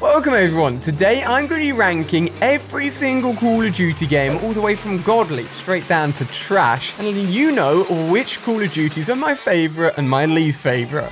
Welcome everyone, today I'm going to be ranking every single Call of Duty game all the way from godly straight down to trash and letting you know which Call of Duties are my favourite and my least favourite.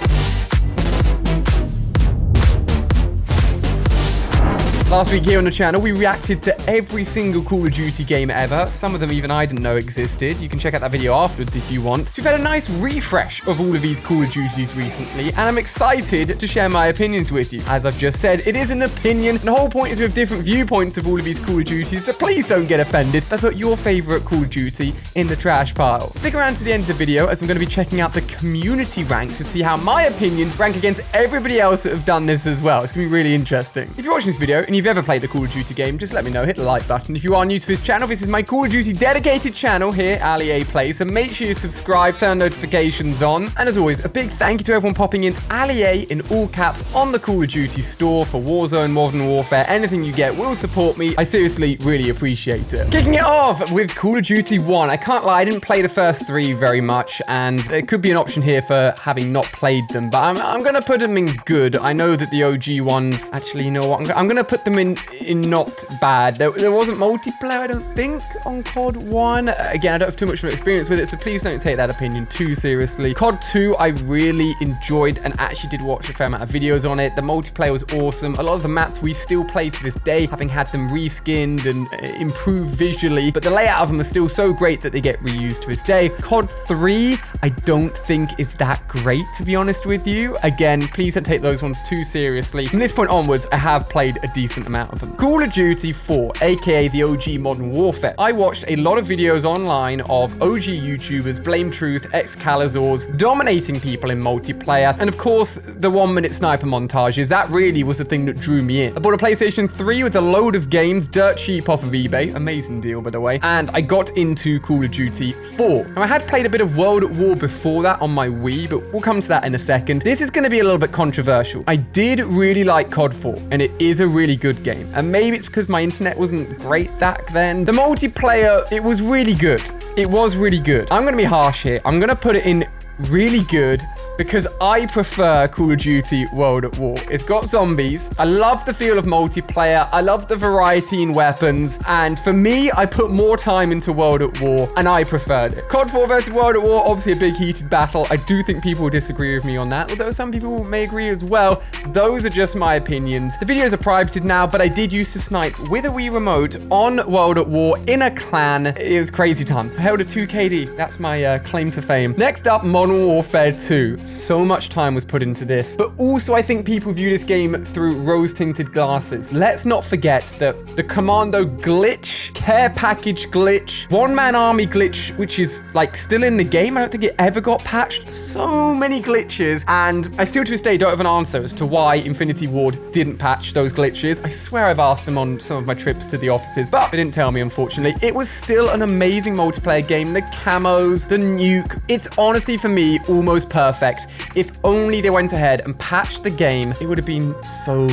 Last week here on the channel, we reacted to every single Call of Duty game ever. Some of them even I didn't know existed. You can check out that video afterwards if you want. So we've had a nice refresh of all of these Call of Duties recently, and I'm excited to share my opinions with you. As I've just said, it is an opinion, and the whole point is we have different viewpoints of all of these Call of Duties, so please don't get offended if I put your favourite Call of Duty in the trash pile. Stick around to the end of the video as I'm going to be checking out the community rank to see how my opinions rank against everybody else that have done this as well. It's going to be really interesting. If you're watching this video and you've ever played a Call of Duty game, just let me know. Hit the like button. If you are new to this channel, this is my Call of Duty dedicated channel here, Ali A Plays, so make sure you subscribe, turn notifications on, and as always, a big thank you to everyone popping in Ali A in all caps on the Call of Duty store for Warzone, Modern Warfare. Anything you get will support me. I seriously really appreciate it. Kicking it off with Call of Duty 1. I can't lie, I didn't play the first three very much, and it could be an option here for having not played them, but I'm going to put them in good. I know that the OG ones, actually, you know what? I'm going to put them in not bad. There wasn't multiplayer, I don't think, on COD 1. Again, I don't have too much experience with it, so please don't take that opinion too seriously. COD 2, I really enjoyed and actually did watch a fair amount of videos on it. The multiplayer was awesome. A lot of the maps we still play to this day, having had them reskinned and improved visually, but the layout of them is still so great that they get reused to this day. COD 3, I don't think is that great, to be honest with you. Again, please don't take those ones too seriously. From this point onwards, I have played a decent amount of them. Call of Duty 4, aka the OG Modern Warfare. I watched a lot of videos online of OG YouTubers, Blame Truth, Excalizors, dominating people in multiplayer, and of course, the 1-minute sniper montages. That really was the thing that drew me in. I bought a PlayStation 3 with a load of games, dirt cheap off of eBay. Amazing deal, by the way. And I got into Call of Duty 4. Now, I had played a bit of World at War before that on my Wii, but we'll come to that in a second. This is going to be a little bit controversial. I did really like COD 4, and it is a really good game. And maybe it's because my internet wasn't great back then. The multiplayer, it was really good. It was really good. I'm going to be harsh here. I'm going to put it in really good because I prefer Call of Duty World at War. It's got zombies. I love the feel of multiplayer. I love the variety in weapons. And for me, I put more time into World at War and I preferred it. COD 4 versus World at War, obviously a big heated battle. I do think people will disagree with me on that, although some people may agree as well. Those are just my opinions. The videos are privated now, but I did used to snipe with a Wii remote on World at War in a clan. It was crazy times. I held a 2KD. That's my claim to fame. Next up, Modern Warfare 2. So much time was put into this, but also I think people view this game through rose-tinted glasses. Let's not forget that the Commando glitch, care package glitch, one-man army glitch, which is like still in the game. I don't think it ever got patched. So many glitches, and I still to this day don't have an answer as to why Infinity Ward didn't patch those glitches. I swear I've asked them on some of my trips to the offices, but they didn't tell me, unfortunately. It was still an amazing multiplayer game. The camos, the nuke, it's honestly for me almost perfect. If only they went ahead and patched the game, it would have been so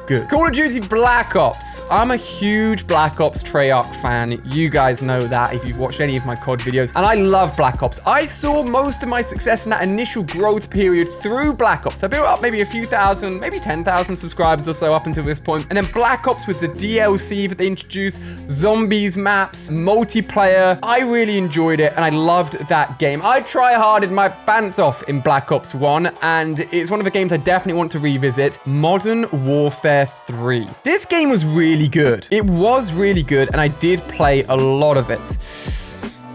good. Call of Duty Black Ops. I'm a huge Black Ops Treyarch fan. You guys know that if you've watched any of my COD videos. And I love Black Ops. I saw most of my success in that initial growth period through Black Ops. I built up maybe a few thousand, maybe 10,000 subscribers or so up until this point. And then Black Ops with the DLC that they introduced, zombies maps, multiplayer. I really enjoyed it and I loved that game. I try-harded my pants off in Black Ops 1, and it's one of the games I definitely want to revisit. Modern Warfare 3. This game was really good. It was really good, and I did play a lot of it.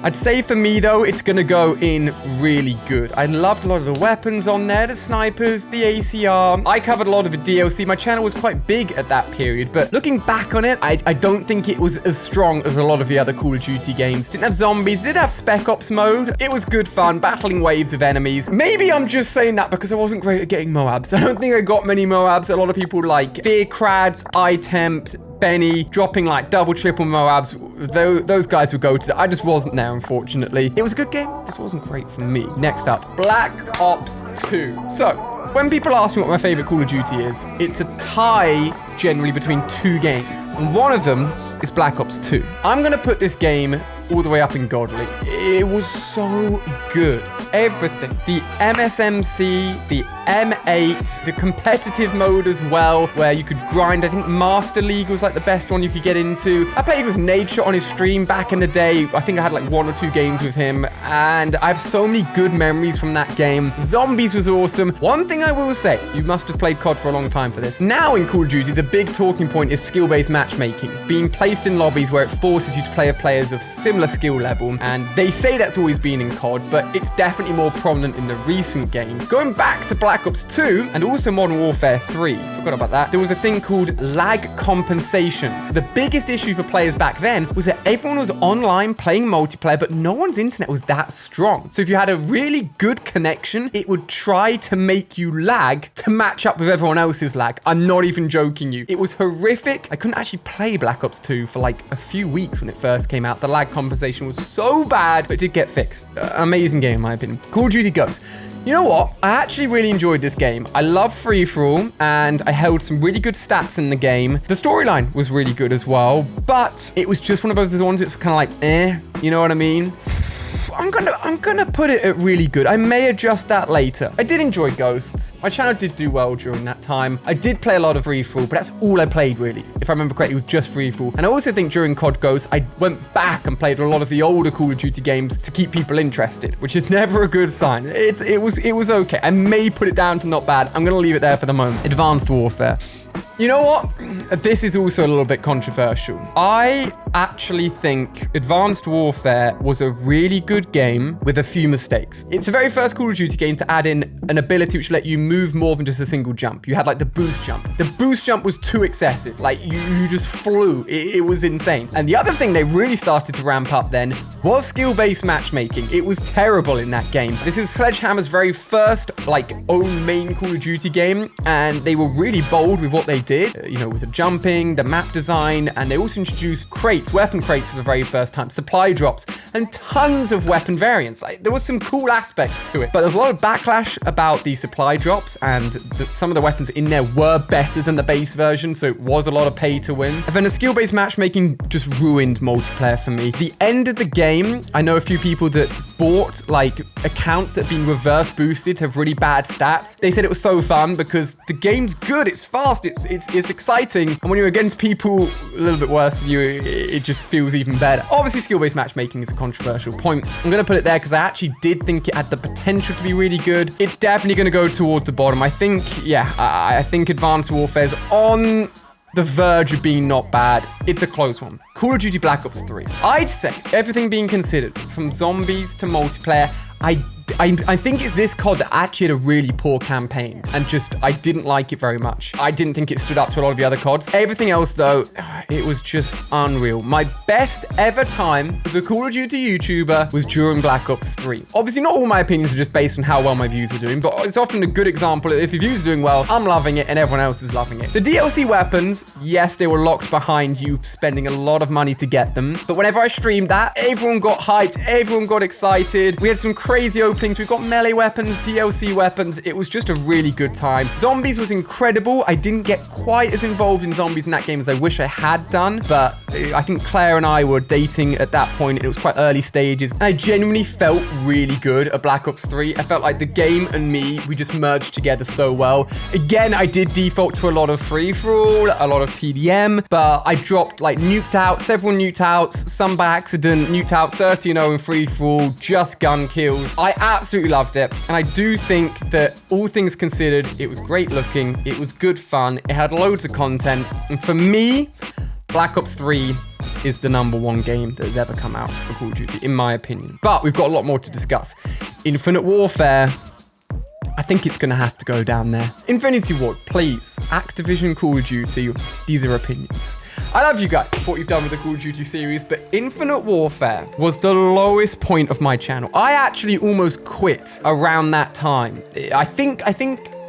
I'd say for me, though, it's going to go in really good. I loved a lot of the weapons on there, the snipers, the ACR. I covered a lot of the DLC. My channel was quite big at that period, but looking back on it, I don't think it was as strong as a lot of the other Call of Duty games. Didn't have zombies, did have Spec Ops mode. It was good fun, battling waves of enemies. Maybe I'm just saying that because I wasn't great at getting Moabs. I don't think I got many Moabs. A lot of people like Fear Crads, iTempt, Benny, dropping like double, triple Moabs. Those guys would go to. I just wasn't there, unfortunately. It was a good game. This wasn't great for me. Next up, Black Ops 2. So, when people ask me what my favorite Call of Duty is, it's a tie generally between two games. And one of them is Black Ops 2. I'm going to put this game all the way up in godly. It was so good. Everything. The MSMC, the M8, the competitive mode as well, where you could grind. I think Master League was like the best one you could get into. I played with Nadeshot on his stream back in the day. I think I had like 1 or 2 games with him, and I have so many good memories from that game. Zombies was awesome. One thing I will say, you must have played COD for a long time for this. Now in Call of Duty, the big talking point is skill-based matchmaking, being placed in lobbies where it forces you to play with players of similar skill level, and they say that's always been in COD, but it's definitely more prominent in the recent games. Going back to Black Ops 2 and also Modern Warfare 3, forgot about that, there was a thing called lag compensation. So the biggest issue for players back then was that everyone was online playing multiplayer, but no one's internet was that strong. So if you had a really good connection, it would try to make you lag to match up with everyone else's lag. I'm not even joking you. It was horrific. I couldn't actually play Black Ops 2 for like a few weeks when it first came out. The lag compensation was so bad, but it did get fixed. Amazing game in my opinion. Call of Duty Ghosts. You know what? I actually really enjoyed this game. I love free-for-all, and I held some really good stats in the game. The storyline was really good as well, but it was just one of those ones that's kind of like, you know what I mean? I'm gonna put it at really good. I may adjust that later. I did enjoy Ghosts. My channel did do well during that time. I did play a lot of free-for-all, but that's all I played really. If I remember correctly, it was just free-for-all. And I also think during COD Ghosts, I went back and played a lot of the older Call of Duty games to keep people interested, which is never a good sign. It was okay. I may put it down to not bad. I'm gonna leave it there for the moment. Advanced Warfare. You know what? This is also a little bit controversial. I actually think Advanced Warfare was a really good game with a few mistakes. It's the very first Call of Duty game to add in an ability which let you move more than just a single jump. You had like the boost jump. The boost jump was too excessive. Like you just flew. It was insane. And the other thing they really started to ramp up then was skill-based matchmaking. It was terrible in that game. This is Sledgehammer's very first like own main Call of Duty game, and they were really bold with what they did, you know, with the jumping, the map design, and they also introduced crates, weapon crates for the very first time, supply drops, and tons of weapon variants. Like, there was some cool aspects to it, but there's a lot of backlash about the supply drops, and some of the weapons in there were better than the base version, so it was a lot of pay to win. And then the skill-based matchmaking just ruined multiplayer for me. The end of the game, I know a few people that bought like accounts that have been reverse boosted to have really bad stats. They said it was so fun because the game's good, it's fast, it's exciting, and when you're against people a little bit worse than you, it just feels even better. Obviously, skill-based matchmaking is a controversial point. I'm gonna put it there because I actually did think it had the potential to be really good. It's definitely gonna go towards the bottom. I think, yeah, I think Advanced Warfare's on the verge of being not bad. It's a close one. Call of Duty Black Ops 3. I'd say, everything being considered, from zombies to multiplayer, I think it's this COD that actually had a really poor campaign, and just, I didn't like it very much. I didn't think it stood up to a lot of the other CODs. Everything else though, it was just unreal. My best ever time as a Call of Duty YouTuber was during Black Ops 3. Obviously not all my opinions are just based on how well my views are doing, but it's often a good example. If your views are doing well, I'm loving it and everyone else is loving it. The DLC weapons, yes, they were locked behind you spending a lot of money to get them, but whenever I streamed that, everyone got hyped, everyone got excited. We had some crazy openings. We've got melee weapons, DLC weapons. It was just a really good time. Zombies was incredible. I didn't get quite as involved in zombies in that game as I wish I had done, but I think Claire and I were dating at that point. It was quite early stages, and I genuinely felt really good at Black Ops 3. I felt like the game and me, we just merged together so well. Again, I did default to a lot of free-for-all, a lot of TDM, but I dropped like nuked out, several nuked outs, some by accident, nuked out 30-0 in free-for-all, just gun kills. I absolutely loved it, and I do think that all things considered, it was great looking, it was good fun, it had loads of content, and for me, Black Ops 3 is the #1 game that has ever come out for Call of Duty, in my opinion. But we've got a lot more to discuss. Infinite Warfare, I think it's gonna have to go down there. Infinity Ward, please. Activision Call of Duty, these are opinions. I love you guys for what you've done with the Call of Duty series, but Infinite Warfare was the lowest point of my channel. I actually almost quit around that time. I think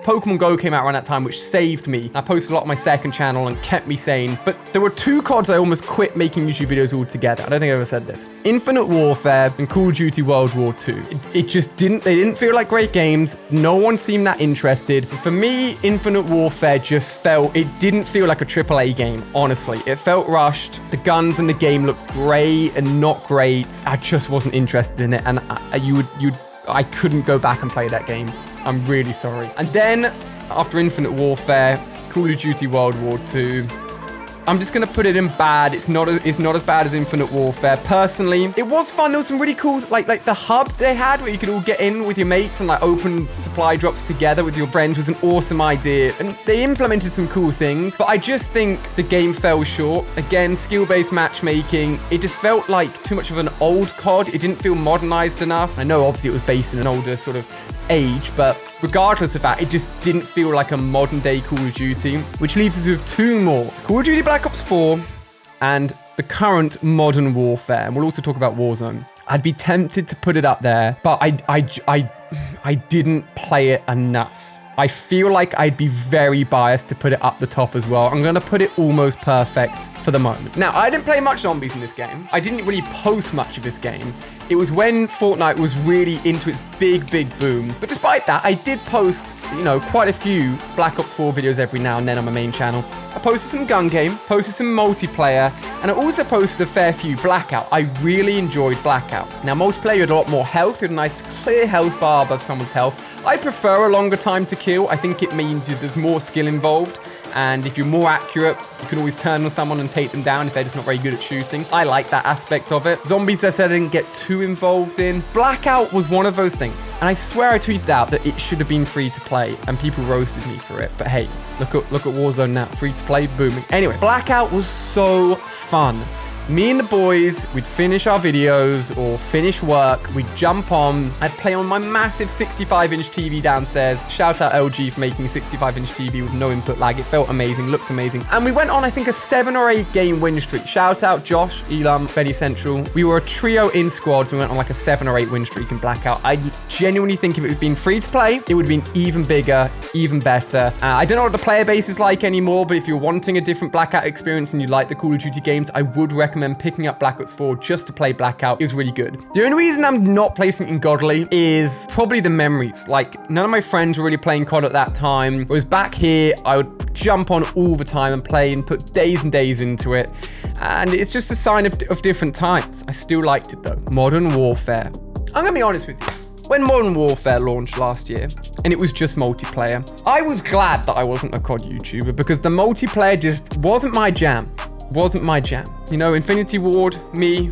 Pokemon Go came out around that time, which saved me. I posted a lot on my second channel and kept me sane. But there were 2 CODs I almost quit making YouTube videos altogether. I don't think I ever said this. Infinite Warfare and Call of Duty World War II. They didn't feel like great games. No one seemed that interested. For me, Infinite Warfare it didn't feel like a AAA game, honestly. It felt rushed. The guns and the game looked grey and not great. I just wasn't interested in it, and I couldn't go back and play that game. I'm really sorry. And then, after Infinite Warfare, Call of Duty World War II. I'm just gonna put it in bad. It's not as bad as Infinite Warfare. Personally, it was fun. There was some really cool, like the hub they had where you could all get in with your mates and like open supply drops together with your friends was an awesome idea. And they implemented some cool things, but I just think the game fell short. Again, skill-based matchmaking. It just felt like too much of an old COD. It didn't feel modernized enough. I know obviously it was based in an older sort of age, but regardless of that, it just didn't feel like a modern day Call of Duty, which leaves us with two more. Call of Duty Black Ops 4 and the current Modern Warfare. And we'll also talk about Warzone. I'd be tempted to put it up there, but I didn't play it enough. I feel like I'd be very biased to put it up the top as well. I'm going to put it almost perfect for the moment. Now, I didn't play much zombies in this game. I didn't really post much of this game. It was when Fortnite was really into its big boom. But despite that, I did post, you know, quite a few Black Ops 4 videos every now and then on my main channel. I posted some gun game, posted some multiplayer, and I also posted a fair few Blackout. I really enjoyed Blackout. Now, multiplayer, you had a lot more health. You had a nice clear health bar above someone's health. I prefer a longer time to kill. I think it means there's more skill involved. And if you're more accurate, you can always turn on someone and take them down if they're just not very good at shooting. I like that aspect of it. Zombies, I said I didn't get too involved in. Blackout was one of those things. And I swear I tweeted out that it should have been free to play and people roasted me for it. But hey, look at Warzone now. Free to play, booming. Anyway, Blackout was so fun. Me and the boys, we'd finish our videos or finish work, we'd jump on, I'd play on my massive 65-inch TV downstairs. Shout out LG for making a 65-inch TV with no input lag. It felt amazing, looked amazing. And we went on, I think, a 7 or 8 game win streak. Shout out Josh, Elam, Benny Central. We were a trio in squads. We went on like a 7 or 8 win streak in Blackout. I genuinely think if it had been free to play, it would have been even bigger, even better. I don't know what the player base is like anymore, but if you're wanting a different Blackout experience and you like the Call of Duty games, I would recommend picking up Black Ops 4 just to play Blackout is really good. The only reason I'm not placing it in Godly is probably the memories. Like, none of my friends were really playing COD at that time. Whereas back here, I would jump on all the time and play and put days and days into it. And it's just a sign of different times. I still liked it though. Modern Warfare. I'm gonna be honest with you. When Modern Warfare launched last year, and it was just multiplayer, I was glad that I wasn't a COD YouTuber because the multiplayer just wasn't my jam. Wasn't my jam. You know, Infinity Ward, me,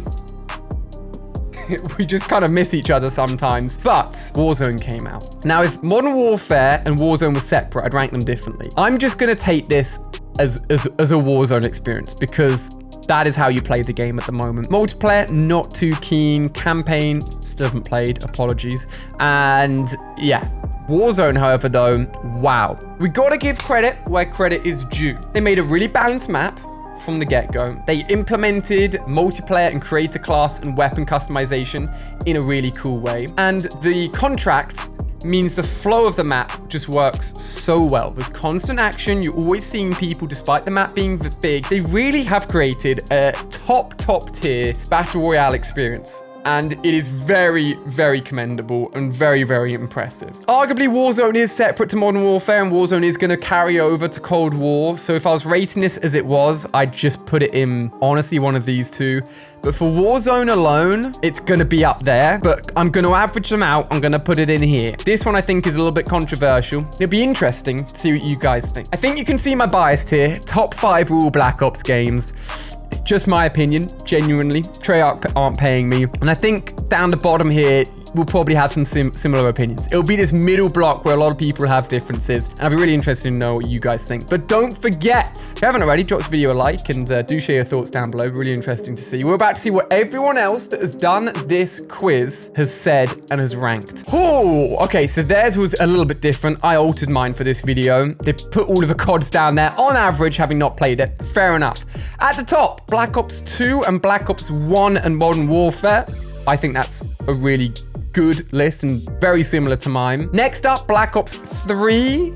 we just kind of miss each other sometimes. But Warzone came out. Now, if Modern Warfare and Warzone were separate, I'd rank them differently. I'm just going to take this as a Warzone experience because that is how you play the game at the moment. Multiplayer, not too keen. Campaign, still haven't played. Apologies. And yeah. Warzone, however, though, wow. We got to give credit where credit is due. They made a really balanced map from the get-go. They implemented multiplayer and creator class and weapon customization in a really cool way. And the contract means the flow of the map just works so well. There's constant action. You're always seeing people, despite the map being big. They really have created a top tier battle royale experience. And it is very, very commendable and very, very impressive. Arguably, Warzone is separate to Modern Warfare, and Warzone is going to carry over to Cold War. So if I was rating this as it was, I'd just put it in, honestly, one of these two. But for Warzone alone, it's going to be up there. But I'm going to average them out. I'm going to put it in here. This one, I think, is a little bit controversial. It'll be interesting to see what you guys think. I think you can see my bias here. Top 5 all Black Ops games. It's just my opinion, genuinely. Treyarch aren't paying me. And I think down the bottom here, we'll probably have some similar opinions. It'll be this middle block where a lot of people have differences. And I'd be really interested to know what you guys think. But don't forget, if you haven't already, drop this video a like and do share your thoughts down below. Really interesting to see. We're about to see what everyone else that has done this quiz has said and has ranked. Oh, okay, so theirs was a little bit different. I altered mine for this video. They put all of the CODs down there on average, having not played it. Fair enough. At the top, Black Ops 2 and Black Ops 1 and Modern Warfare. I think that's a really good list and very similar to mine. Next up, Black Ops 3,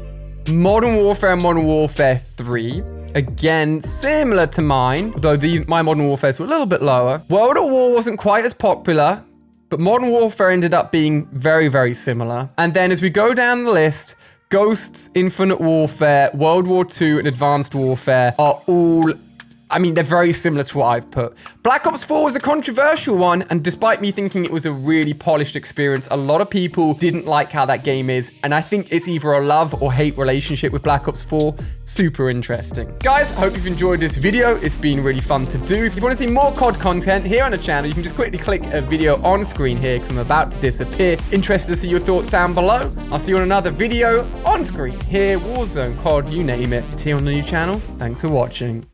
Modern Warfare and Modern Warfare 3. Again, similar to mine, although my Modern Warfares were a little bit lower. World at War wasn't quite as popular, but Modern Warfare ended up being very, very similar. And then as we go down the list, Ghosts, Infinite Warfare, World War II, and Advanced Warfare are all I mean, they're very similar to what I've put. Black Ops 4 was a controversial one, and despite me thinking it was a really polished experience, a lot of people didn't like how that game is, and I think it's either a love or hate relationship with Black Ops 4. Super interesting. Guys, I hope you've enjoyed this video. It's been really fun to do. If you want to see more COD content here on the channel, you can just quickly click a video on screen here because I'm about to disappear. Interested to see your thoughts down below. I'll see you on another video on screen here, Warzone, COD, you name it. It's here on the new channel. Thanks for watching.